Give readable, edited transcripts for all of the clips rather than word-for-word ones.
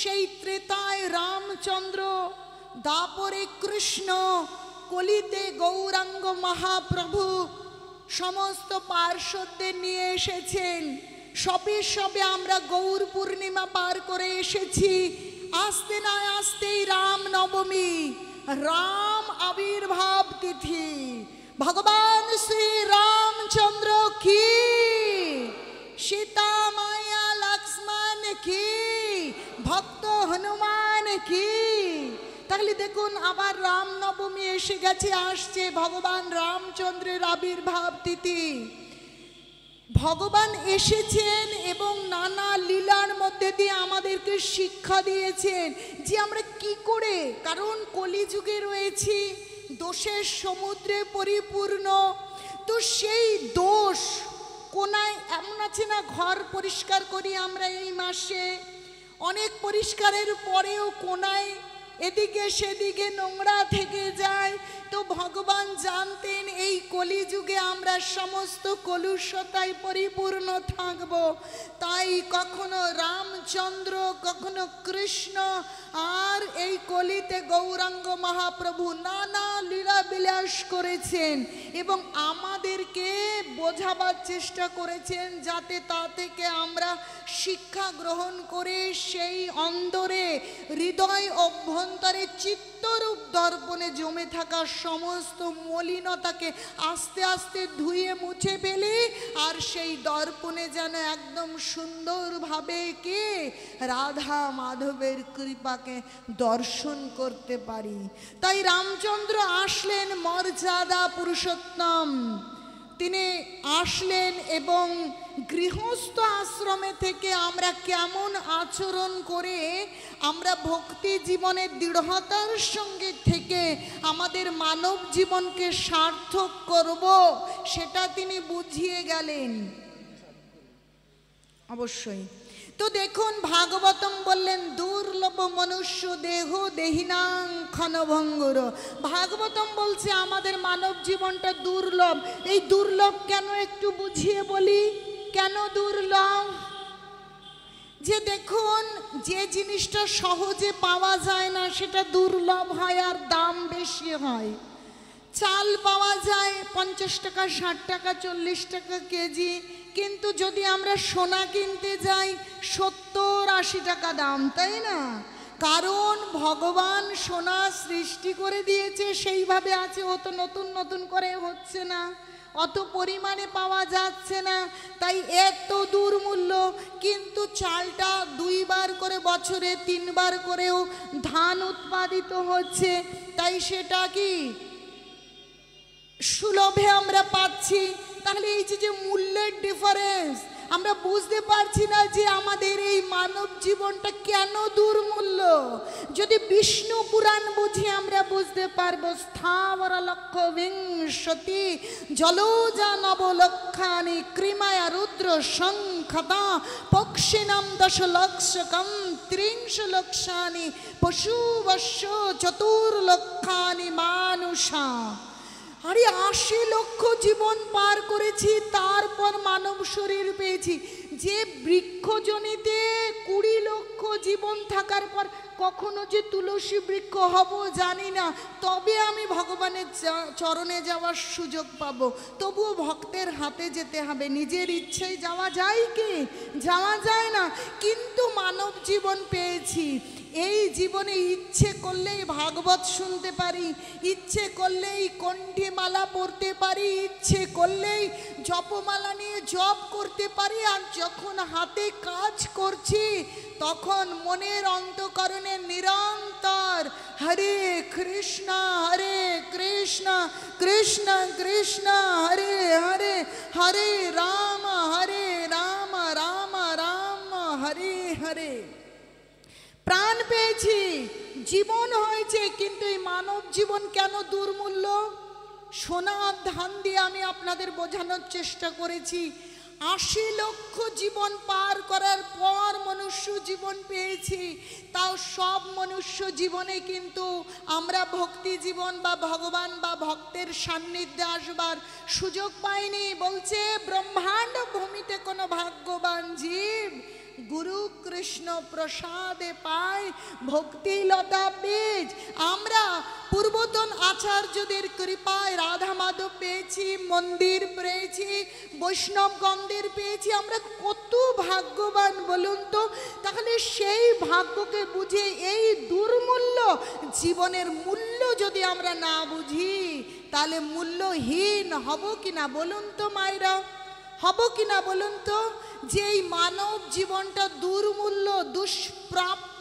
সেই ত্রেতায় রামচন্দ্র, দাপরে কৃষ্ণ, কলিতে গৌরাঙ্গ মহাপ্রভু সমস্ত পার্শ্বদের নিয়ে এসেছেন। সবে সবে আমরা গৌর পূর্ণিমা পার করে এসেছি। আসতে না আসতেই রাম নবমী, রাম আবির্ভাব তিথি। ভগবান শ্রী রামচন্দ্র কি, সীতা মায়া লক্ষ্মণ কি, ভক্ত হনুমান কি। তাহলে দেখুন আবার রাম নবমী এসে গেছে, আসছে ভগবান রামচন্দ্রের আবির্ভাব তিথি। ভগবান এসেছেন এবং নানা লীলার মধ্যে দিয়ে আমাদেরকে শিক্ষা দিয়েছেন যে আমরা কি করে, কারণ কলিযুগে রয়েছি, দোষের সমুদ্রে পরিপূর্ণ। তো সেই দোষ কোনায় এমন আছে না, ঘর পরিষ্কার করি আমরা এই মাসে, অনেক পরিষ্কারের পরেও কোনায় এদিকে সেদিকে নোংরা থেকে যায়। তো ভগবান জানতেন এই কলিযুগে আমরা সমস্ত কলুষতায় পরিপূর্ণ থাকব, তাই কখনো রামচন্দ্র, কখনো কৃষ্ণ, আর এই কলিতে গৌরাঙ্গ মহাপ্রভু নানা লীলা বিলাস করেছেন এবং আমাদেরকে বোঝাবার চেষ্টা করেছেন যাতে তা থেকে আমরা শিক্ষা গ্রহণ করে সেই অন্তরে, হৃদয় অভ্যন্তরে, চিত্তরূপ দর্পণে জমে থাকা সমস্ত মলিনতাকে আস্তে আস্তে ধুয়ে মুছে ফেলি, আর সেই দর্পণে যেন একদম সুন্দরভাবে কে রাধা মাধবের কৃপাকে দর্শন করতে পারি। তাই রামচন্দ্র আসলেন মর্যাদা পুরুষোত্তম, তিনি আসলেন এবং গৃহস্থ আশ্রমে থেকে আমরা কেমন আচরণ করে আমরা ভক্তি জীবনের দৃঢ়তার সঙ্গে থেকে আমাদের মানব জীবনকে সার্থক করব, সেটা তিনি বুঝিয়ে গেলেন অবশ্যই। তো দেখুন ভাগবতম বললেন দুর্লভ মনুষ্য দেহ দেহিনাং ক্ষণভঙ্গুর। ভাগবতম বলছে আমাদের মানব জীবনটা দুর্লভ। এই দুর্লভ কেন একটু বুঝিয়ে বলি, কেন দুর্লভ? যে দেখুন যে জিনিসটা সহজে পাওয়া যায় না সেটা দুর্লভ হয় আর দাম বেশি হয়। চাল পাওয়া যায় 50 টাকা, 60 টাকা, 40 টাকা কেজি, কিন্তু যদি আমরা সোনা কিনতে যাই 70-80 টাকা দাম, তাই না? কারণ ভগবান সোনা সৃষ্টি করে দিয়েছে, সেইভাবে আছে, ও তো নতুন নতুন করে হচ্ছে না, অত পরিমাণে পাওয়া যাচ্ছে না, তাই এত দুর্মূল্য। কিন্তু চালটা 2 বার করে বছরে 3 বার করেও ধান উৎপাদিত হচ্ছে, তাই সেটা কি সুলভে আমরা পাচ্ছি। তাহলে এই যে মূল্যের ডিফারেন্স আমরা বুঝতে পারছি না যে আমাদের এই মানব জীবনটা কেন দুর্মূল্য। যদি বিষ্ণু পুরাণ বুঝি আমরা বুঝতে পারবো। স্থাবর লক্ষ বিংশতি জলজা নবলক্ষানি কৃমায়া রুদ্র সংখ্যতা পক্ষিণাম 10 লক্ষকম 30 লক্ষানি পশুবস্য 4 লক্ষানি মানুষা। আরে 80 লক্ষ জীবন পার করেছি, তারপর মানব শরীর পেয়েছি। যে বৃক্ষজনিতে 20 লক্ষ জীবন থাকার পর কখনো যে তুলসী বৃক্ষ হব জানি না, তবে আমি ভগবানের চরণে যাওয়ার সুযোগ পাব। তবুও ভক্তের হাতে যেতে হবে, নিজের ইচ্ছেই যাওয়া যায় কি? যাওয়া যায় না। কিন্তু মানব জীবন পেয়েছি, এই জীবনে ইচ্ছে করলেই ভাগবত শুনতে পারি, ইচ্ছে করলেই কণ্ঠীমালা পড়তে পারি, ইচ্ছে করলেই জপমালা নিয়ে জপ করতে পারি। আর যখন হাতে কাজ করছি তখন মনের অন্তঃকরণে নিরন্তর হরে কৃষ্ণ কৃষ্ণ কৃষ্ণ হরে হরে, হরে রাম রাম রাম হরে হরে। প্রাণ পেয়েছি, জীবন হয়েছে, কিন্তু এই মানব জীবন কেন দুর্মূল্য? সোনা ধান দিয়ে আমি আপনাদের বোঝানোর চেষ্টা করেছি। 80 লক্ষ জীবন পার করার পর মনুষ্য জীবন পেয়েছি, তাও সব মনুষ্য জীবনে কিন্তু আমরা ভক্তি জীবন বা ভগবান বা ভক্তের সান্নিধ্যে আসবার সুযোগ পাইনি। বলছে ব্রহ্মাণ্ড ভূমিতে কোনো ভাগ্যবান জীব গুরু কৃষ্ণ প্রসাদে পায় ভক্তিলতা বীজ। আমরা পূর্বতন আচার্যদের কৃপায় রাধা মাধব পেয়েছি, মন্দির পেয়েছি, বৈষ্ণবগণদের পেয়েছি। আমরা কত ভাগ্যবান বলুন তো। তাহলে সেই ভাগ্যকে বুঝে এই দুর্মূল্য জীবনের মূল্য যদি আমরা না বুঝি, তাহলে মূল্যহীন হব কিনা বলুন তো মায়েরা, হব কিনা বলুন তো। যে এই মানব জীবনটা দুর্মূল্য, দুষ্প্রাপ্য,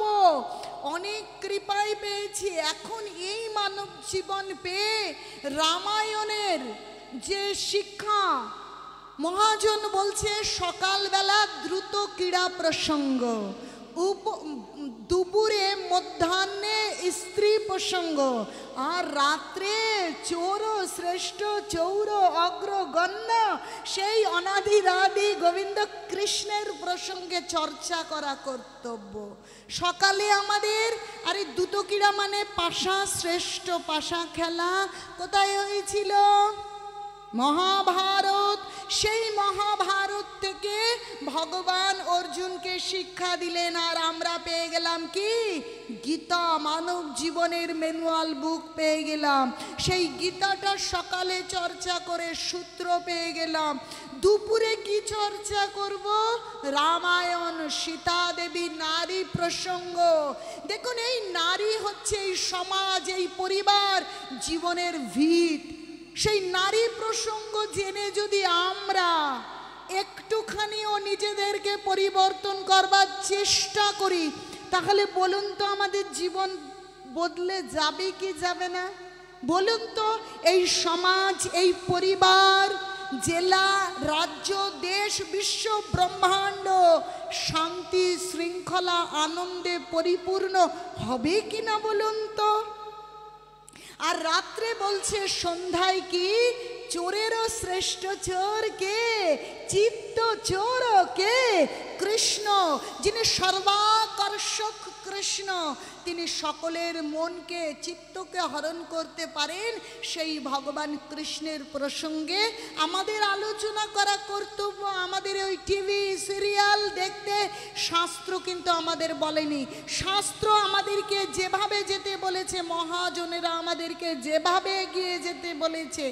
অনেক কৃপায় পেয়েছি। এখন এই মানব জীবন পেয়ে রামায়ণের যে শিক্ষা, মহাজন বলছে সকালবেলা দ্রুত ক্রীড়া প্রসঙ্গ, দুপুরে মধ্যাহ্নে স্ত্রী প্রসঙ্গ, আর রাত্রে চোর শ্রেষ্ঠ চৌর অগ্রগণ্য সেই অনাদিরাদি গোবিন্দ কৃষ্ণের প্রসঙ্গে চর্চা করা কর্তব্য। সকালে আমাদের আরে দুতকিরা মানে পাশা, শ্রেষ্ঠ পাশা খেলা কোথায় হয়েছিল? মহাভারত। সেই মহাভারত থেকে ভগবান অর্জুনকে শিক্ষা দিলেন, আর আমরা পেয়ে গেলাম কি? গীতা, মানব জীবনের ম্যানুয়াল বুক পেয়ে গেলাম। সেই গীতাটা সকালে চর্চা করে সূত্র পেয়ে গেলাম। দুপুরে কি চর্চা করব? রামায়ণ, সীতা দেবী, নারী প্রসঙ্গ। দেখুন, এই নারী হচ্ছে এই সমাজ, এই পরিবার জীবনের ভিত। সেই নারী প্রসঙ্গ জেনে যদি আমরা একটুখানিও নিজেদেরকে পরিবর্তন করবার চেষ্টা করি, তাহলে বলুন তো আমাদের জীবন বদলে যাবে কি যাবে না? বলুন তো। এই সমাজ, এই পরিবার, জেলা, রাজ্য, দেশ, বিশ্ব ব্রহ্মাণ্ড শান্তি, শৃঙ্খলা, আনন্দে পরিপূর্ণ হবে কিনা বলুন তো। আর রাত্রে বলছে সন্ধ্যায় কি? চোরেরও শ্রেষ্ঠ চোর কে? চিত্ত চোর কে? কৃষ্ণ। যিনি সর্বাকর্ষক কৃষ্ণ, তিনি সকলের মনকে, চিত্তকে হরণ করতে পারেন। সেই ভগবান কৃষ্ণের প্রসঙ্গে আমাদের আলোচনা করা কর্তব্য। আমাদের ওই টিভি সিরিয়াল দেখতে শাস্ত্র কিন্তু আমাদের বলেনি। শাস্ত্র আমাদেরকে যেভাবে যেতে বলেছে, মহাজনেরা আমাদেরকে যেভাবে এগিয়ে যেতে বলেছে,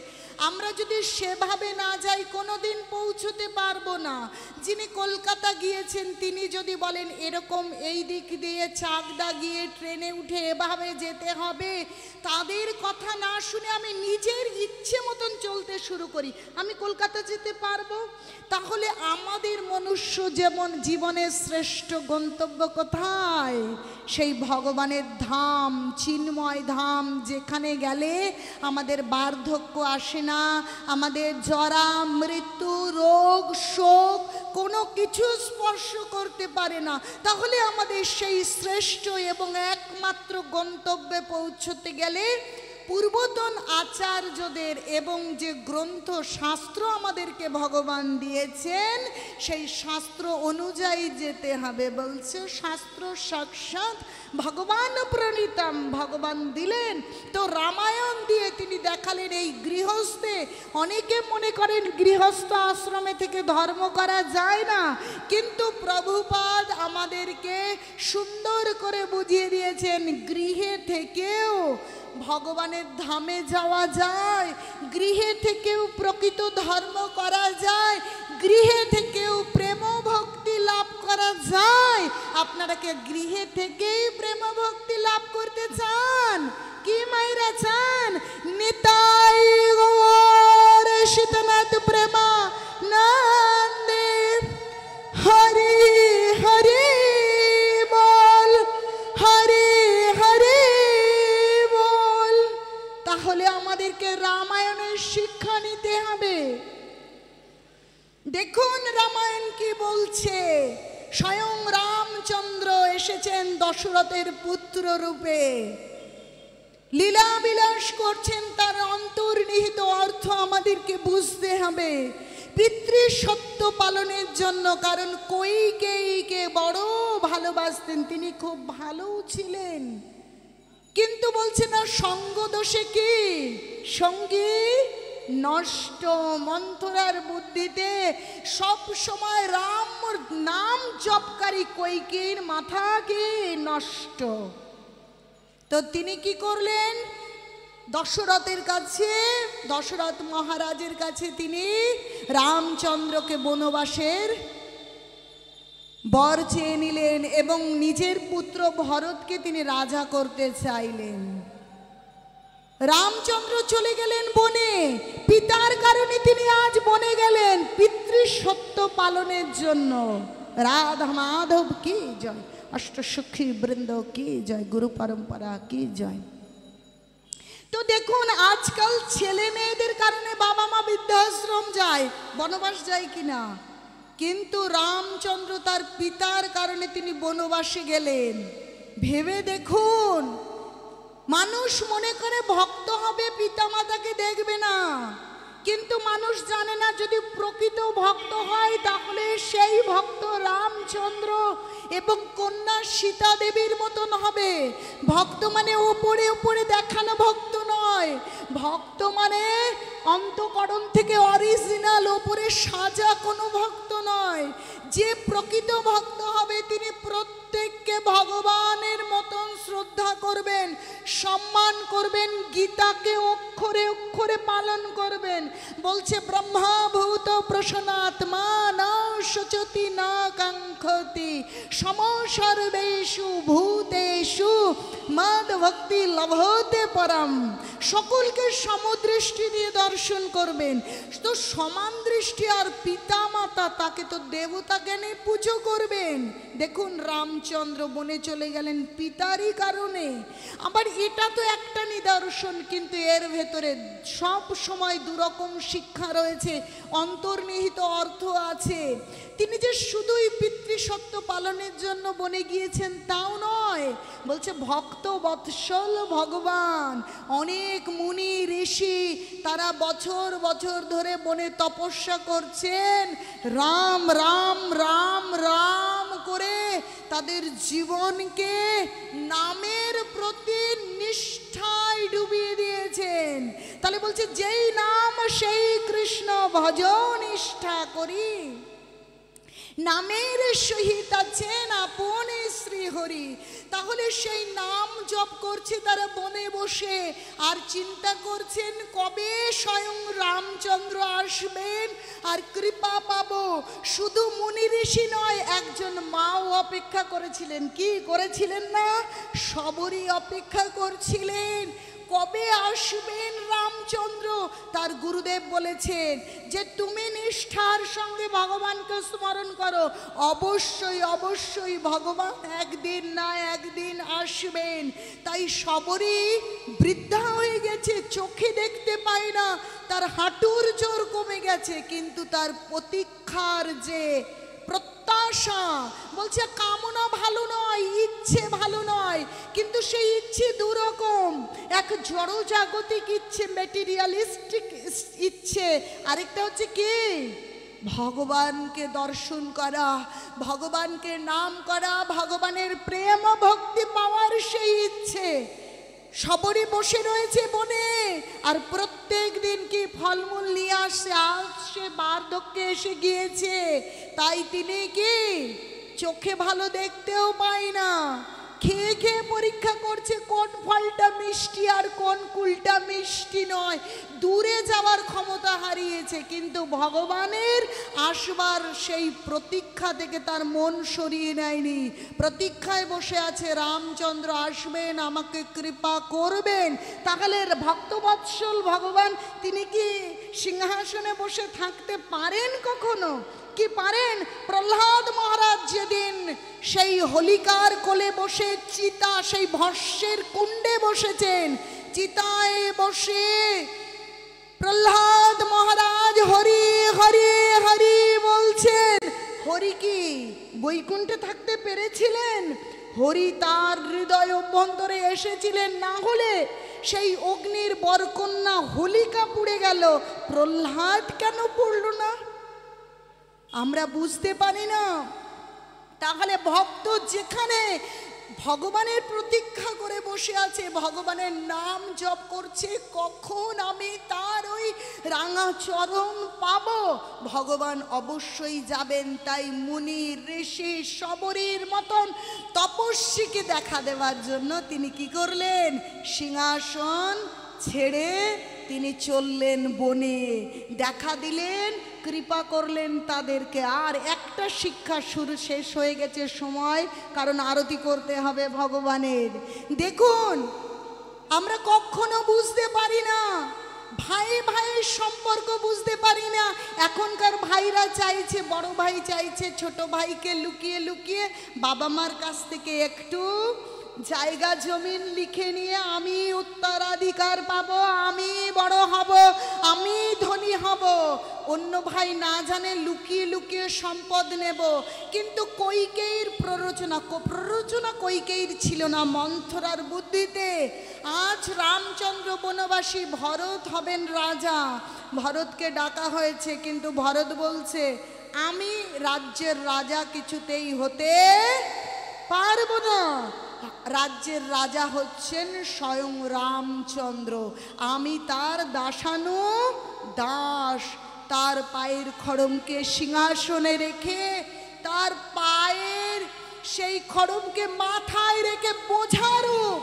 আমরা যদি সেভাবে না যাই কোনোদিন পৌঁছতে পারবো না। যিনি কলকাতা গিয়েছেন, তিনি যদি বলেন এরকম এই দিক দিয়ে চাকদা গিয়ে ট্রেনে উঠে এভাবে যেতে হবে, তাদের কথা না শুনে আমি নিজের ইচ্ছে মতন চলতে শুরু করি, আমি কলকাতা যেতে পারবো? তাহলে আমাদের মনুষ্য যেমন জীবনের শ্রেষ্ঠ গন্তব্য কোথায়? সেই ভগবানের ধাম, চিন্ময় ধাম, যেখানে গেলে আমাদের বার্ধক্য আসে না, আমাদের জরা, মৃত্যু, রোগ, শোক কোনো কিছু স্পর্শ করতে পারে না। তাহলে আমাদের সেই শ্রেষ্ঠ এবং একমাত্র গন্তব্যে পৌঁছতে গেলে পূর্বতন আচার্যদের এবং যে গ্রন্থ শাস্ত্র আমাদেরকে ভগবান দিয়েছেন, সেই শাস্ত্র অনুযায়ী যেতে হবে। বলছে শাস্ত্র সাক্ষাৎ ভগবান প্রণীতম, ভগবান দিলেন। তো রামায়ণ দিয়ে তিনি দেখালেন এই গৃহস্থে। অনেকে মনে করেন গৃহস্থ আশ্রমে থেকে ধর্ম করা যায় না, কিন্তু প্রভুপাদ আমাদেরকে সুন্দর করে বুঝিয়ে দিয়েছেন গৃহে থেকেও ভগবানের ধামে যাওয়া যায়, গৃহে থেকেও প্রকৃত ধর্ম করা যায়, গৃহে থেকেও প্রেম ভক্তি লাভ করা যায়। আপনারা কি গৃহে থেকেই প্রেম ভক্তি লাভ করতে চান? কি মাইরা চান? নিতাই গৌর শীতনাথ প্রেমা নন্দে হরি হরি বল, হরি হরি বল। তাহলে আমাদেরকে রামায়ণের শিক্ষা নিতে হবে। দেখুন রামায়ণ কি বলছে। স্বয়ং রামচন্দ্র এসেছেন দশরথের পুত্র রূপে, লীলা বিলাস করছেন। তার অন্তর্নিহিত অর্থ আমাদেরকে বুঝতে হবে। পিতৃ সত্য পালনের জন্য, কারণ কইকেয়ীকে বড় ভালোবাসতেন, তিনি খুব ভালো ছিলেন, কিন্তু বলছে না সঙ্গ দোষে কি সঙ্গী নষ্ট। মন্থরার বুদ্ধিতে সব সময় রাম নাম জপকারী কৈকেয়ীর মাথা কি নষ্ট। তো তিনি কি করলেন, দশরথের কাছে, দশরথ মহারাজের কাছে তিনি রামচন্দ্রকে বনবাসের বর চেয়ে নিলেন এবং নিজের পুত্র ভরতকে তিনি রাজা করতে চাইলেন। রামচন্দ্র চলে গেলেন বনে, পিতার কারণে তিনি আজ বনে গেলেন পিতৃসত্য পালনের জন্য। রাধা মাধব কি জয়, অষ্টসখী বৃন্দ কি জয়, গুরু পরম্পরা কি জয়। তো দেখুন আজকাল ছেলে মেয়েদের কারণে বাবা মা বৃদ্ধাশ্রম যায়, বনবাস যায় কিনা, কিন্তু রামচন্দ্র তার পিতার কারণে তিনি বনবাসে গেলেন। ভেবে দেখুন, মানুষ মনে করে ভক্ত হবে পিতামাতাকে দেখবে না, কিন্তু মানুষ জানে না যদি প্রকৃত ভক্ত হয় তাহলে সেই ভক্ত রামচন্দ্র এবং কন্যা সীতা দেবীর মতন হবে। ভক্ত মানে উপরে উপরে দেখানো ভক্ত নয়, ভক্ত মানে অন্তঃকরণ থেকে অরিজিনাল উপরে সাজা কোনো ভক্ত নয়। যে প্রকৃত ভক্ত হবে তিনি প্রত্যেককে ভগবানের মতন শ্রদ্ধা করবেন, সম্মান করবেন, গীতাকে অক্ষরে অক্ষরে পালন করবেন। বলছে ব্রহ্মাভূত প্রসন্নাত্মা না শোচতি না কাঙ্ক্ষতি সমসর্বেষু ভূতেষু মদ ভক্তি লভতে পরম। সকলকে সমদৃষ্টি দিয়ে দর্শন করবেন। তো সমান দৃষ্টি আর পিতা মাতা তাকে তো দেবতা জ্ঞানে পুজো করবেন। দেখুন রামচন্দ্র বনে চলে গেলেন পিতারই কারণে। আবার এটা তো একটা নিদর্শন, কিন্তু এর ভেতরে সব সময় দুরকম শিক্ষা রয়েছে, অন্তর্নিহিত অর্থ আছে। তিনি যে শুধুই পিতৃসত্য পালনের জন্য বনে গিয়েছেন তাও নয়, বলছে ভক্ত বৎসল ভগবান। অনেক মুনি ঋষি তারা বছর বছর ধরে বনে তপস্যা করছেন, রাম রাম রাম রাম করে তাদের জীবনকে নামের প্রতি নিষ্ঠায় ডুবিয়ে দিয়েছেন। তাহলে বলছে যেই নাম সেই কৃষ্ণ ভজ নিষ্ঠা করি, নামের সহিত আছেন আপনে শ্রীহরি। তাহলে সেই নাম জপ করছে তারা বনে বসে, আর চিন্তা করছেন কবে স্বয়ং রামচন্দ্র আসবেন আর কৃপা পাবো। শুধু মুনি ঋষি নয়, একজন মাও অপেক্ষা করেছিলেন। কি করেছিলেন না, সবরই অপেক্ষা করছিলেন কবে আসবেন রামচন্দ্র। তার গুরুদেব বলেছেন যে তুমি নিষ্ঠার সঙ্গে ভগবানকে স্মরণ করো, অবশ্যই অবশ্যই ভগবান একদিন না একদিন আসবেন। তাই সবরই বৃদ্ধা হয়ে গেছে, চোখে দেখতে পায় না, তার হাঁটুর জোর কমে গেছে, কিন্তু তার প্রতীক্ষার যে প্রত্যাশা, বলছে কামনা ভালো নয়, ইচ্ছে ভালো নয়, কিন্তু সেই ইচ্ছে দুরকম। এক জড় জাগতিক ইচ্ছে, ম্যাটেরিয়ালিস্টিক ইচ্ছে, আরেকটা হচ্ছে কি ভগবানকে দর্শন করা, ভগবানকে নাম করা, ভগবানের প্রেম ভক্তি পাওয়ার সেই ইচ্ছে। সবরই বসে রয়েছে বনে, আর প্রত্যেক দিন কি ফলমূল নিয়ে আসছে, আজ সে বার্ধক্যে এসে গিয়েছে, তাই তিনি কি চোখে ভালো দেখতেও পায় না। খেয়ে খেয়ে পরীক্ষা করছে কোন ফলটা মিষ্টি আর কোন কুলটা মিষ্টি নয়, দূরে যাওয়ার ক্ষমতা হারিয়েছে। কিন্তু ভগবানের আসবার সেই প্রতীক্ষা থেকে তার মন সরিয়ে নেয়নি, প্রতীক্ষায় বসে আছে রামচন্দ্র আসবেন, আমাকে কৃপা করবেন। তাহলে ভক্তবৎসল ভগবান তিনি কি সিংহাসনে বসে থাকতে পারেন কখনো? কি পারেন? প্রহ্লাদ মহারাজ যেদিন সেই হোলিকার কোলে বসে চিতা সেই ভস্যের কুণ্ডে বসেছেন, চিতায় বসে প্রহ্লাদ মহারাজ হরি হরি হরি বলছেন। হরি কি বৈকুণ্ঠে থাকতে পেরেছিলেন? হরি তার হৃদয় অভ্যন্তরে এসেছিলেন, না হলে সেই অগ্নির বরকন্যা হোলিকা পুড়ে গেল, প্রহ্লাদ কেন পড়ল না? আমরা বুঝতে পারি না। তাহলে ভক্ত যেখানে ভগবানের প্রতীক্ষা করে বসে আছে, ভগবানের নাম জপ করছে, কখন আমি তার ওই রাঙা চরণ পাবো। ভগবান অবশ্যই যাবেন। তাই মুনি ঋষি শবরীর মতন তপস্বীকে দেখা দেওয়ার জন্য তিনি কি করলেন, সিংহাসন ছেড়ে তিনি চললেন বনে, দেখা দিলেন, কৃপা করলেন তাদেরকে। আর একটা শিক্ষা শুরু শেষ হয়ে গেছে সময়, কারণ আরতি করতে হবে ভগবানের। দেখুন, আমরা কখনো বুঝতে পারি না, ভাই ভাইয়ের সম্পর্ক বুঝতে পারি না। এখনকার ভাইরা চাইছে, বড় ভাই চাইছে ছোট ভাইকে লুকিয়ে লুকিয়ে বাবা মার কাছ থেকে একটু জায়গা জমিন লিখে নিয়ে আমি উত্তরাধিকার পাবো, আমি বড় হব, আমি ধনী হব। অন্য ভাই না জানে লুকিয়ে লুকিয়ে সম্পদ নেব। কিন্তু কৈকেয়ীর প্ররোচনা কৈকেয়ীর ছিল না, মন্থরার বুদ্ধিতে। আজ রামচন্দ্র বনবাসী, ভরত হবেন রাজা। ভরতকে ডাকা হয়েছে, কিন্তু ভরত বলছে আমি রাজ্যের রাজা কিছুতেই হতে পারবো না। রাজ্যের রাজা হচ্ছেন স্বয়ং রামচন্দ্র, আমি তার দাসানু দাস। তার পায়ের খড়মকে সিংহাসনে রেখে, তার পায়ের সেই খড়মকে মাথায় রেখে বোঝারূপ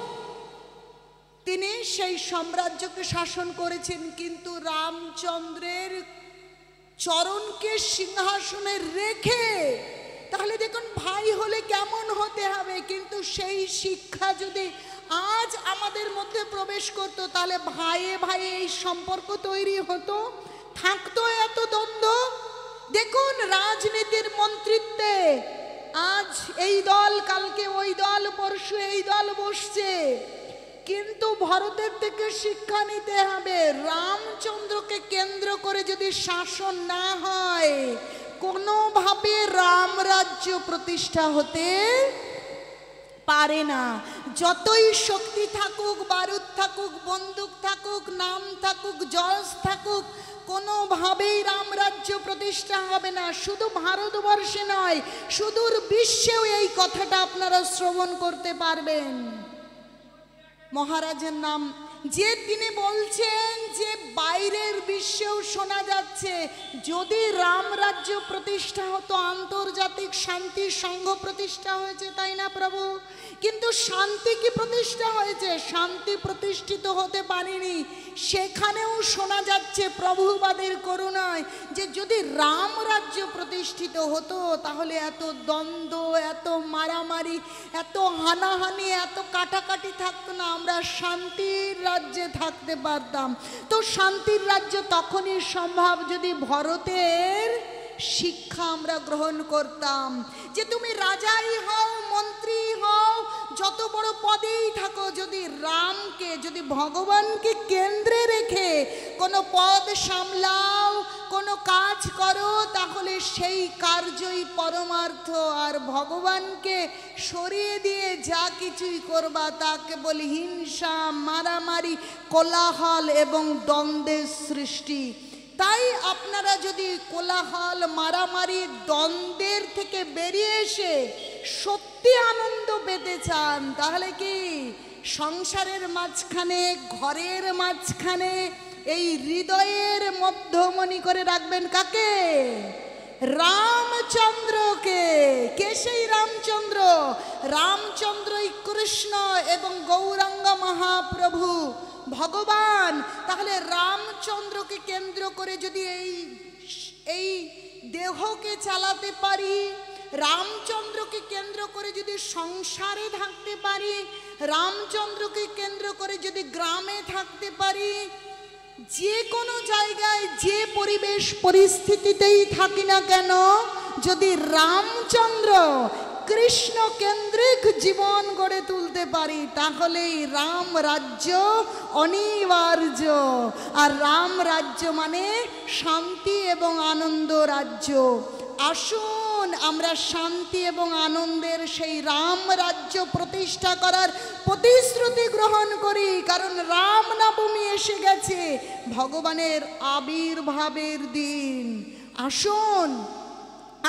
তিনি সেই সাম্রাজ্যকে শাসন করেছেন। কিন্তু রামচন্দ্রের চরণকে সিংহাসনে রেখে, তাহলে দেখুন ভাই হলে কেমন হতে হবে। কিন্তু সেই শিক্ষা যদি আজ আমাদের মধ্যে প্রবেশ করতো, তাহলে ভাইয়ে ভাইয়ে এই সম্পর্ক তৈরি হতো, থাকতো এত দ্বন্দ্ব। দেখুন রাজনীতির মন্ত্রিত্বে আজ এই দল, কালকে ওই দল, পরশু এই দল বসছে। কিন্তু ভরতের থেকে শিক্ষা নিতে হবে, রামচন্দ্রকে কেন্দ্র করে যদি শাসন না হয়, কোনোভাবে রাম রাজ্য প্রতিষ্ঠা হতে পারে না। যতই শক্তি থাকুক, বারুদ থাকুক, বন্দুক থাকুক, নাম থাকুক, যশ থাকুক, কোনোভাবেই রাম রাজ্য প্রতিষ্ঠা হবে না। শুধু ভারতবর্ষে নয়, সুদূর বিশ্বেও এই কথাটা আপনারা শ্রবণ করতে পারবেন। মহারাজের নাম যে তিনি বলছেন, যে বাইরের বিশ্বেও শোনা যাচ্ছে, যদি রাম রাজ্য প্রতিষ্ঠা হতো, আন্তর্জাতিক শান্তি সংঘ প্রতিষ্ঠা হয়েছে, তাই না প্রভু? কিন্তু শান্তি কি প্রতিষ্ঠা হয়েছে? শান্তি প্রতিষ্ঠিত হতে পারেনি। সেখানেও শোনা যাচ্ছে প্রভুবাদের করুণায়, যে যদি রাম রাজ্য প্রতিষ্ঠিত হতো, তাহলে এত দ্বন্দ্ব, এত মারামারি, এত হানাহানি, এত কাটাকাটি থাকতো না, আমরা শান্তির রাজ্যে থাকতে পারতাম। তো শান্তির রাজ্য তখনই সম্ভব যদি ভরতের শিক্ষা আমরা গ্রহণ করতাম। যে তুমি রাজাই হও, মন্ত্রী হও, যত বড় পদেই থাকো, যদি রামকে, যদি ভগবানকে কেন্দ্রে রেখে কোনো পদ সামলাও, কোনো কাজ করো, তাহলে সেই কার্যই পরমার্থ। আর ভগবানকে সরিয়ে দিয়ে যা কিছুই করবা, তা কেবল হিংসা, মারামারি, কোলাহল এবং দ্বন্দ্বের সৃষ্টি। তাই আপনারা যদি কোলাহল, মারামারি, দ্বন্দ্বের থেকে বেরিয়ে এসে সত্যি আনন্দ পেতে চান, তাহলে কি সংসারের মাঝখানে, ঘরের মাঝখানে, এই হৃদয়ের মধ্যমণি করে রাখবেন কাকে? রামচন্দ্রকে। কে সেই রামচন্দ্র? রামচন্দ্রই কৃষ্ণ এবং গৌরাঙ্গ মহাপ্রভু ভগবান। তাহলে রামচন্দ্রকে কেন্দ্র করে যদি এই দেহকে চালাতে পারি, রামচন্দ্রকে কেন্দ্র করে যদি সংসারে থাকতে পারি, রামচন্দ্রকে কেন্দ্র করে যদি গ্রামে থাকতে পারি, যে কোনো জায়গায়, যে পরিবেশ পরিস্থিতিতেই থাকি না কেন, যদি রামচন্দ্র কৃষ্ণ কেন্দ্রিক জীবন গড়ে তুলতে পারি, তাহলেই রাম রাজ্য অনিবার্য। আর রাম রাজ্য মানে শান্তি এবং আনন্দ রাজ্য। আসুন আমরা শান্তি এবং আনন্দের সেই রাম রাজ্য প্রতিষ্ঠা করার প্রতিশ্রুতি গ্রহণ করি। কারণ রাম নবমী এসে গেছে, ভগবানের আবির্ভাবের দিন। আসুন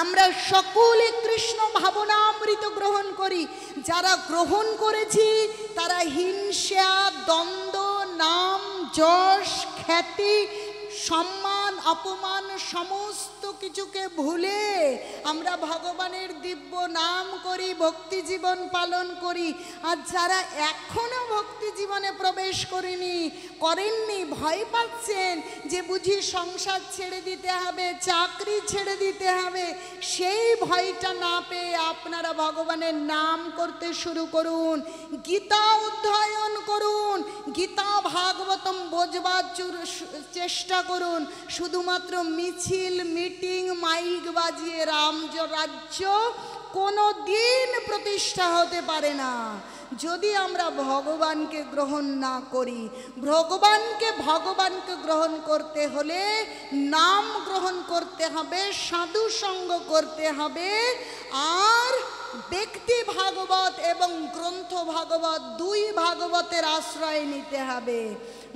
আমরা সকলে কৃষ্ণ ভাবনামৃত গ্রহণ করি। যারা গ্রহণ করেছি তারা হিংসা, দ্বন্দ্ব, নাম, যশ, খ্যাতি, সম্মান, অপমান সমস্ত কিছুকে ভুলে আমরা ভগবানের দিব্য নাম করি, ভক্তি জীবন পালন করি। আর যারা এখনো ভক্তি জীবনে প্রবেশ করেননি, ভয় পাচ্ছেন যে বুঝি সংসার ছেড়ে দিতে হবে, চাকরি ছেড়ে দিতে হবে, সেই ভয়টা না পেয়ে আপনারা ভগবানের নাম করতে শুরু করুন, গীতা অধ্যয়ন করুন, গীতা ভাগবতম বোঝবার চেষ্টা করুন। শুধুমাত্র মিছিল, মিটিং, মাইক বাজিয়ে রাজ্য কোনো দিন প্রতিষ্ঠা হতে পারে না যদি আমরা ভগবানকে গ্রহণ না করি। ভগবানকে গ্রহণ করতে হলে নাম গ্রহণ করতে হবে, সাধু সঙ্গ করতে হবে, আর ব্যক্তি ভাগবত এবং গ্রন্থ ভাগবত, দুই ভাগবতের আশ্রয় নিতে হবে।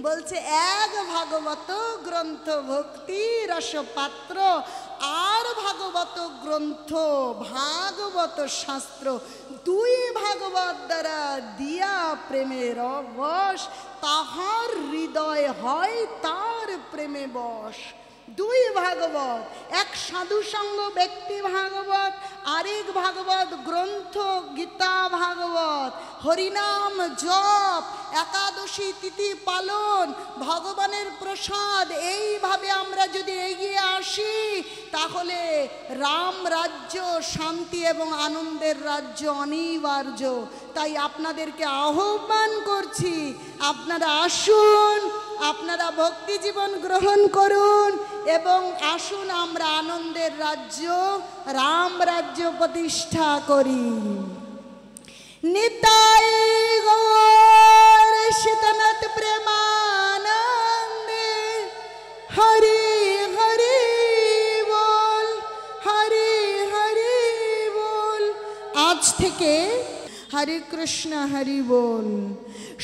বলছে এক ভাগবত গ্রন্থ ভক্তি রসপাত্র, আর ভাগবত গ্রন্থ ভাগবত শাস্ত্র, দুই ভাগবত দ্বারা দিয়া প্রেমের বশ, তাহার হৃদয় হয় তার প্রেমে বশ। দুই ভাগবত, এক সাধু সঙ্গ ব্যক্তি ভাগবত, আরেক ভাগবত গ্রন্থ গীতা ভাগবত। হরিনাম জপ, একাদশী তিথি পালন, ভগবানের প্রসাদ, এইভাবে আমরা যদি এগিয়ে আসি তাহলে রাম রাজ্য, শান্তি এবং আনন্দের রাজ্য অনিবার্য। তাই আপনাদেরকে আহ্বান করছি, আপনারা আসুন, আপনারা ভক্তি জীবন গ্রহণ করুন এবং আসুন আমরা আনন্দের রাজ্য, রাম রাজ্য প্রতিষ্ঠা করি। নিতাই গৌর শীতনাথ প্রেমানন্দে, হরি হরি বল, হরি হরি বল। আজ থেকে হরে কৃষ্ণ হরি বল।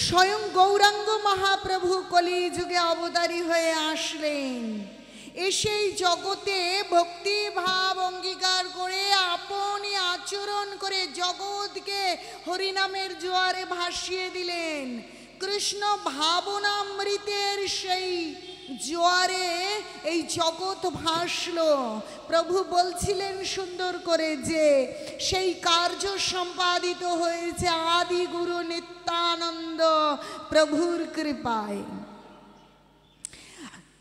স্বয়ং গৌরাঙ্গ মহাপ্রভু কলি যুগে অবতারী হয়ে আসলেন। এসেই জগতে ভক্তি ভাব অঙ্গীকার করে আপনি আচরণ করে জগৎকে হরিনামের জোয়ারে ভাসিয়ে দিলেন। কৃষ্ণ ভাবনামৃতের সেই জোয়ারে এই জগৎ ভাসলো। প্রভু বলছিলেন সুন্দর করে যে সেই কার্য সম্পাদিত হয়েছে আদি গুরু নিত্যানন্দ প্রভুর কৃপায়।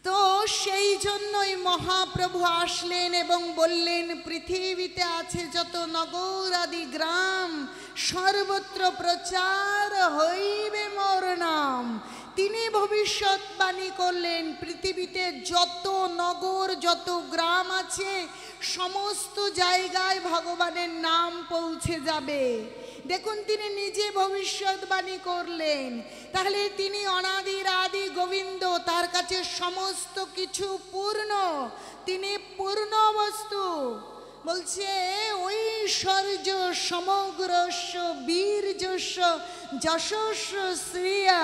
তো সেই জন্যই মহাপ্রভু আসলেন এবং বললেন, পৃথিবীতে আছে যত নগর আদি গ্রাম, সর্বত্র প্রচার হইবে মোর নাম। তিনি ভবিষ্যৎবাণী করলেন, পৃথিবীতে যত নগর, যত গ্রাম আছে, সমস্ত জায়গায় ভগবানের নাম পৌঁছে যাবে। দেখুন, তিনি নিজে ভবিষ্যৎবাণী করলেন। তাহলে তিনি অনাদির আদি গোবিন্দ, তার কাছে সমস্ত কিছু পূর্ণ, তিনি পূর্ণ বস্তু। বলছে ঐশ্বর্য সমগ্রস্য বীর্যস্য যশস্য শ্রিয়া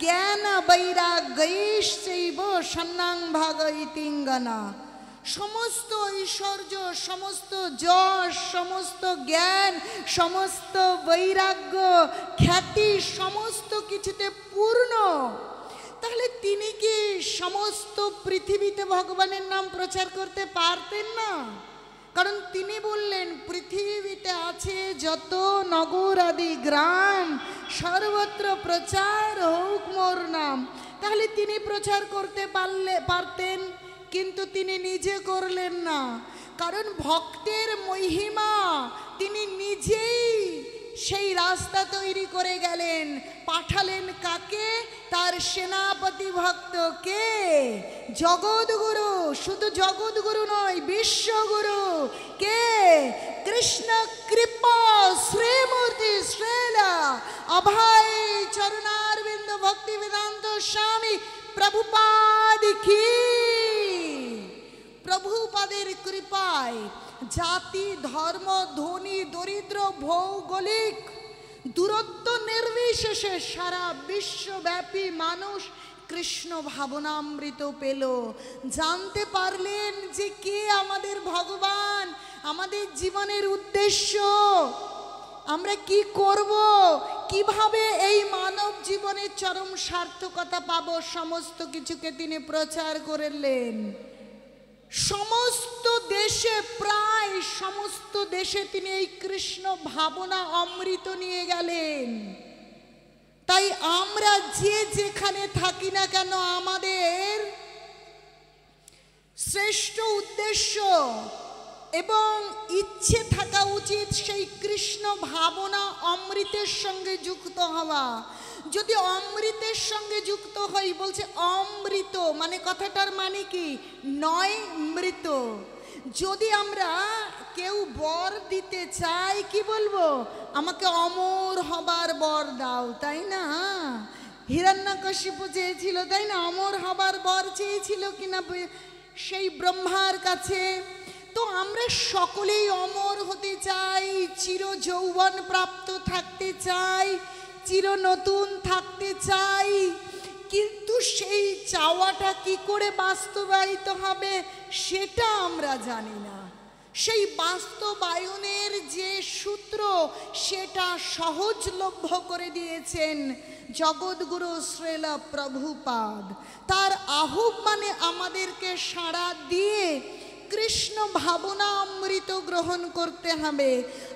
জ্ঞান বৈরাগ্যৈশ্চৈব সন্নাং ভাগইতিঙ্গনা। সমস্ত ঐশ্বর্য, সমস্ত যশ, সমস্ত জ্ঞান, সমস্ত বৈরাগ্য, খ্যাতি সমস্ত কিছুতে পূর্ণ। তাহলে তিনি কি সমস্ত পৃথিবীতে ভগবানের নাম প্রচার করতে পারতেন না? কারণ তিনি বললেন, পৃথিবীতে আছে যত নগর আদি গ্রাম, সর্বত্র প্রচার হোক মোর নাম। তাহলে তিনি প্রচার করতে পারতেন, কিন্তু তিনি নিজে করলেন না। কারণ ভক্তের মহিমা, তিনি নিজেই সেই রাস্তা তৈরি করে গেলেন। পাঠালেন কাকে? তার সেনাপতি ভক্তকে, জগৎগুরু। শুধু জগৎগুরু নয়, বিশ্বগুরু কে? কৃষ্ণ কৃপা শ্রীমূর্তি শ্রেলা অভয় চরণারবিন্দ ভক্তি বেদান্ত স্বামী প্রভুপাদ কি। প্রভুপাদের কৃপায় জাতি, ধর্ম, ধনী, দরিদ্র, ভৌগোলিক দূরত্ব নির্বিশেষে সারা বিশ্বব্যাপী মানুষ কৃষ্ণ ভাবনামৃত পেল। জানতে পারলেন যে কে আমাদের ভগবান। আমাদের জীবনের উদ্দেশ্য, আমরা কি করব, কিভাবে এই মানব জীবনের চরম সার্থকতা পাব, সমস্ত কিছুকে তিনি প্রচার করলেন। সমস্ত দেশে, প্রায় সমস্ত দেশে তিনি এই কৃষ্ণ ভাবনা অমৃত নিয়ে গেলেন। তাই আমরা যে যেখানে থাকি না কেন, আমাদের শ্রেষ্ঠ উদ্দেশ্য এবং ইচ্ছে থাকা উচিত সেই কৃষ্ণ ভাবনা অমৃতের সঙ্গে যুক্ত হওয়া। যদি অমৃতের সঙ্গে যুক্ত হই, বলছে অমৃত মানে কথাটার মানে কি, নয় মৃত। যদি আমরা কেউ বর দিতে চাই, কি বলবো, আমাকে অমর হবার বর দাও, তাই না? হিরণ্যকশিপু চেয়েছিল, তাই না, অমর হবার বর চেয়েছিল কিনা সেই ব্রহ্মার কাছে। তো আমরা সকলেই অমর হতে চাই, চির যৌবন প্রাপ্ত থাকতে চাই, চির নতুন থাকতে চাই। কিন্তু সেই চাওয়াটা কি করে বাস্তবায়িত হবে সেটা আমরা জানি না। সেই বাস্তবায়নের যে সূত্র, সেটা সহজলভ্য করে দিয়েছেন জগৎগুরু শ্রীল প্রভুপাদ। তার আহ্বানে আমাদেরকে সাড়া দিয়ে কৃষ্ণ ভাবনা অমৃত গ্রহণ করতে হবে।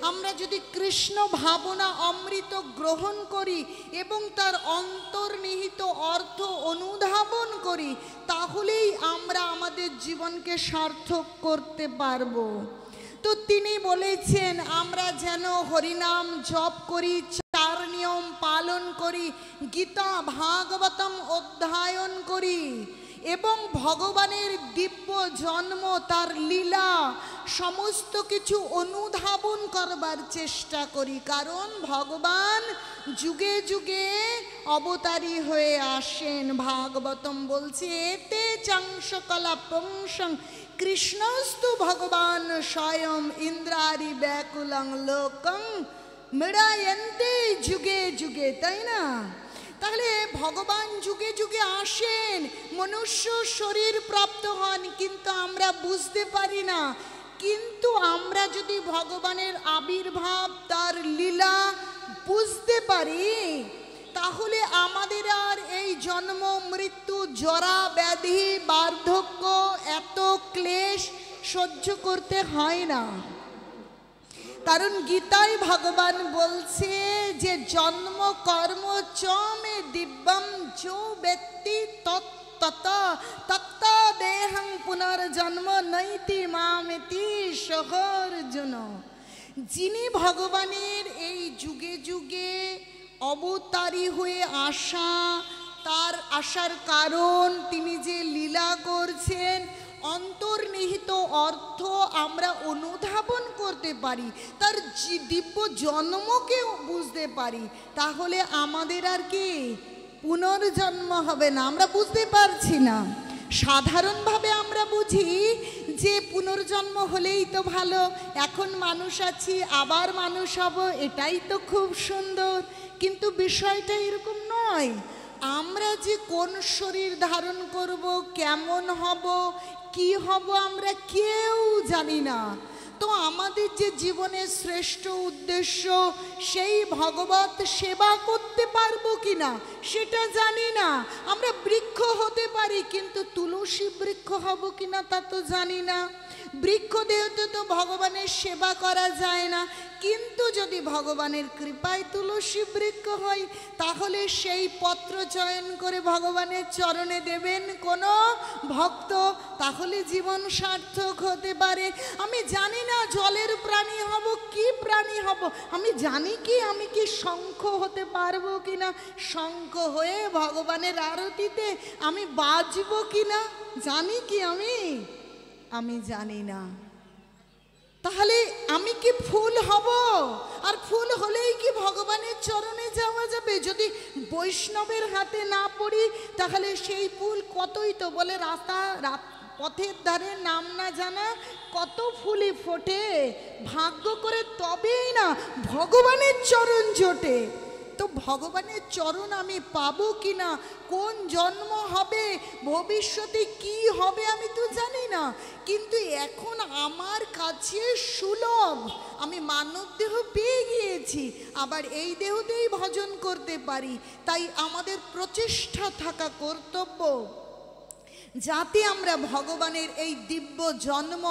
আমরা যদি কৃষ্ণ ভাবনা অমৃত গ্রহণ করি এবং তার অন্তর্নিহিত অর্থ অনুধাবন করি, তাহলেই আমরা আমাদের জীবনকে সার্থক করতে পারব। তো তিনি বলেছেন আমরা যেন হরিনাম জপ করি, চার নিয়ম পালন করি, গীতা ভাগবতম অধ্যয়ন করি এবং ভগবানের দিব্য জন্ম, তার লীলা সমস্ত কিছু অনুধাবন করবার চেষ্টা করি। কারণ ভগবান যুগে যুগে অবতারী হয়ে আসেন। ভাগবতম বলছে এতে চাংসকলা পংসং কৃষ্ণস্তু ভগবান স্বয়ং ইন্দ্রারি ব্যাকুলং লোকং মৃড়ায়ন্তে যুগে যুগে, তাই না? তাহলে ভগবান যুগে যুগে আসেন, মনুষ্য শরীর প্রাপ্ত হন, কিন্তু আমরা বুঝতে পারি না। কিন্তু আমরা যদি ভগবানের আবির্ভাব, তার লীলা বুঝতে পারি, তাহলে আমাদের আর এই জন্ম মৃত্যু, জরা ব্যাধি, বার্ধক্য, এত ক্লেশ সহ্য করতে হয় না। কারণ গীতায় ভগবান বলছে যে জন্ম কর্ম চমে দিব্যম যো ব্যক্তি তত্তত তত্ত দেহং পুনর্জন্ম নৈতি মামেতি সহর্জুন। যিনি ভগবানের এই যুগে যুগে অবতারী হয়ে আসা, তার আসার কারণ, তিনি যে লীলা করছেন, অন্তর্নিহিত অর্থ আমরা অনুধাবন করতে পারি, তার দিব্য জন্মকেও বুঝতে পারি, তাহলে আমাদের আর কি পুনর্জন্ম হবে না। আমরা বুঝতে পারছি না। সাধারণভাবে আমরা বুঝি যে পুনর্জন্ম হলেই তো ভালো, এখন মানুষ আছি আবার মানুষ হব, এটাই তো খুব সুন্দর। কিন্তু বিষয়টা এরকম নয়। আমরা যে কোন শরীর ধারণ করব, কেমন হব, কি হব, আমরা কেউ জানি না। তো আমাদের যে জীবনের শ্রেষ্ঠ উদ্দেশ্য, সেই ভগবত সেবা করতে পারবো কিনা সেটা জানি না। আমরা বৃক্ষ হতে পারি, কিন্তু তুলসী বৃক্ষ হব কিনা তা তো জানি না। বৃক্ষ দেহতে তো ভগবানের সেবা করা যায় না, কিন্তু যদি ভগবানের কৃপায় তুলসী বৃক্ষ হয়, তাহলে সেই পত্র চয়ন করে ভগবানের চরণে দেবেন কোনো ভক্ত, তাহলে জীবন সার্থক হতে পারে। আমি জানি না জলের প্রাণী হব, কি প্রাণী হব, আমি জানি কি আমি কি শঙ্খ হতে পারবো কিনা, শঙ্খ হয়ে ভগবানের আরতিতে আমি বাজবো কিনা জানি কি আমি জানি না। তাহলে আমি কি ফুল হব? আর ফুল হলেই কি ভগবানের চরণে যাওয়া যাবে? যদি বৈষ্ণবের হাতে না পড়ি, তাহলে সেই ফুল কতই তো বলে পথের ধারে নাম না জানা কত ফুলই ফোটে, ভাগ্য করে তবেই না ভগবানের চরণ জোটে। তো ভগবানের চরণ আমি পাবো কিনা, কোন জন্ম হবে, ভবিষ্যতে কি হবে আমি তো জানি না, কিন্তু এখন আমার কাছে সুলভ, আমি মানব দেহ পেয়ে গিয়েছি, আবার এই দেহতেই ভজন করতে পারি। তাই আমাদের প্রচেষ্টা থাকা কর্তব্য যাতে আমরা ভগবানের এই দিব্য জন্ম,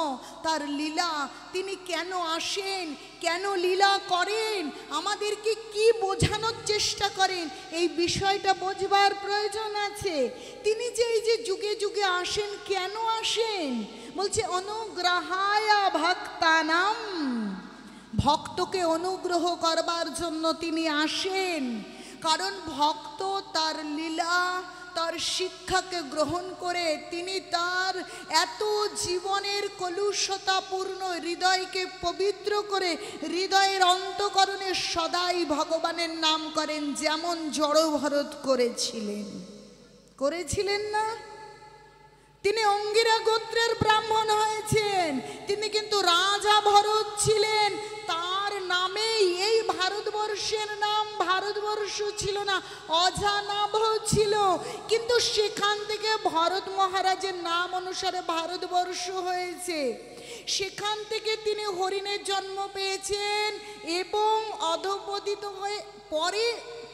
তার লীলা, তিনি কেন আসেন, কেন লীলা করেন, আমাদেরকে কি বোঝানোর চেষ্টা করেন, এই বিষয়টা বোঝবার প্রয়োজন আছে। তিনি যে এই যে যুগে যুগে আসেন, কেন আসেন, বলছে অনুগ্রহায় ভক্তানাম, ভক্তকে অনুগ্রহ করবার জন্য তিনি আসেন। কারণ ভক্ত তার লীলা, তার শিক্ষাকে গ্রহণ করে তিনি তার এত জীবনের কলুষতাপূর্ণ হৃদয়কে পবিত্র করে হৃদয়ের অন্তঃকরণে সদাই ভগবানের নাম করেন, যেমন জড়ভরত করেছিলেন না? তিনি অঙ্গিরা গোত্রের ব্রাহ্মণ হয়েছেন, তিনি কিন্তু রাজা ভরত ছিলেন, তার নামেই এই ভারতবর্ষের নাম ভারতবর্ষ ছিল না, অজানাভ ছিল, কিন্তু সেখান থেকে ভরত মহারাজের নাম অনুসারে ভারতবর্ষ হয়েছে। সেখান থেকে তিনি হরিণের জন্ম পেয়েছেন এবং অধঃপতিত হয়ে পরে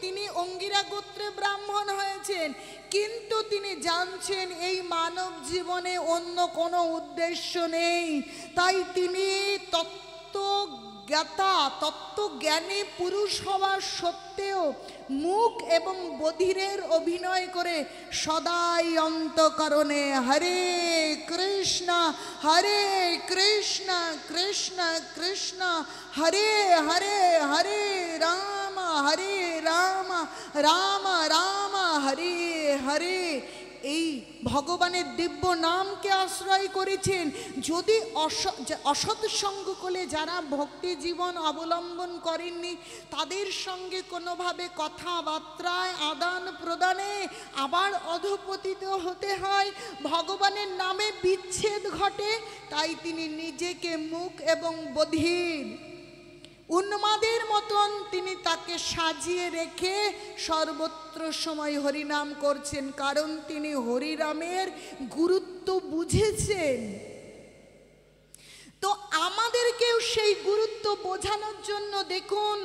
তিনি অঙ্গিরা গোত্রে ব্রাহ্মণ হয়েছেন। কিন্তু তিনি জানছেন এই মানব জীবনে অন্য কোনো উদ্দেশ্য নেই, তাই তিনি তত্ত্বজ্ঞানী পুরুষ হওয়ার সত্ত্বেও মুখ এবং বধিরের অভিনয় করে সদাই অন্তঃকরণে হরে কৃষ্ণ কৃষ্ণ কৃষ্ণ হরে হরে, হরে রাম রাম রাম হরে হরে, এই ভগবানের দিব্য নামকে আশ্রয় করেছেন। যদি অসৎ সঙ্গ করে যারা ভক্তি জীবন অবলম্বন করেননি, তাদের সঙ্গে কোনোভাবে কথাবার্তায় আদান প্রদানে আবার অধঃপতিত হতে হয়, ভগবানের নামে বিচ্ছেদ ঘটে। তাই তিনি নিজেকে মুখ এবং বধির উন্মাদের মতন তিনি তাকে সাজিয়ে রেখে সর্বত্র সময় হরিনাম করছেন, কারণ তিনি হরিনামের গুরুত্ব বুঝেছেন। তো আমাদেরকেও সেই গুরুত্ব বোঝানোর জন্য দেখুন